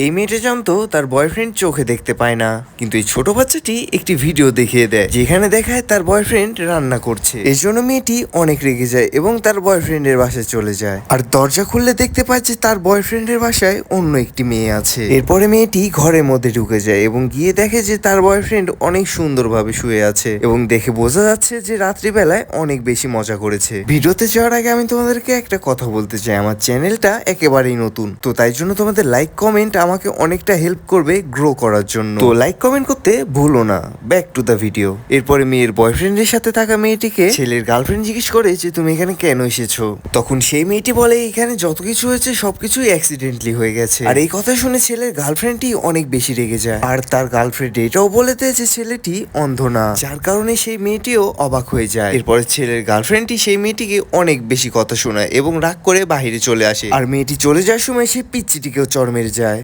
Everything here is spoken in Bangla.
এই মেয়েটা জানতো তার বয়ফ্রেন্ড চোখে দেখতে পায় না, কিন্তু এই ছোট বাচ্চাটি একটি ভিডিও দেখিয়ে দেয় যেখানে দেখায় তার বয়ফ্রেন্ড রান্না করছে। এর জন্য মেয়েটি অনেক রেগে যায় এবং তার বয়ফ্রেন্ডের বাসায় চলে যায়। আর দরজা খুললে দেখতে পায় যে তার বয়ফ্রেন্ডের বাসায় অন্য একটি মেয়ে আছে। এরপরে মেয়েটি ঘরের মধ্যে ঢুকে যায় এবং গিয়ে দেখে যে তার বয়ফ্রেন্ড অনেক সুন্দরভাবে শুয়ে আছে এবং দেখে বোঝা যাচ্ছে যে রাত্রিবেলায় অনেক বেশি মজা করেছে। ভিডিওতে যাওয়ার আগে আমি তোমাদেরকে একটা কথা বলতে চাই, আমার চ্যানেলটা একেবারেই নতুন, তো তাই জন্য তোমাদের লাইক কমেন্ট আমাকে অনেকটা হেল্প করবে গ্রো করার জন্য। তো লাইক কমেন্ট করতে ভুলো না। Back to the video. এরপরে মেয়ের বয়ফ্রেন্ডের সাথে থাকা মেয়েটিকে ছেলের গার্লফ্রেন্ড জিজ্ঞেস করে যে তুমি এখানে কেন এসেছো। তখন সেই মেয়েটি বলে এখানে যত কিছু হয়েছে সবকিছুই অ্যাক্সিডেন্টলি হয়ে গেছে। আর এই কথা শুনে ছেলের গার্লফ্রেন্ডটি অনেক বেশি রেগে যায়। আর তার গার্লফ্রেন্ড এটাও বলে দেয় যে ছেলেটি অন্ধ না, যার কারণে সেই মেয়েটিও অবাক হয়ে যায়। এরপরে ছেলের গার্লফ্রেন্ডটি সেই মেয়েটিকে অনেক বেশি কথা শোনায় এবং রাগ করে বাহিরে চলে আসে। আর মেয়েটি চলে যাওয়ার সময় সেই পিচ্চিটিকেও চড় মেরে যায়।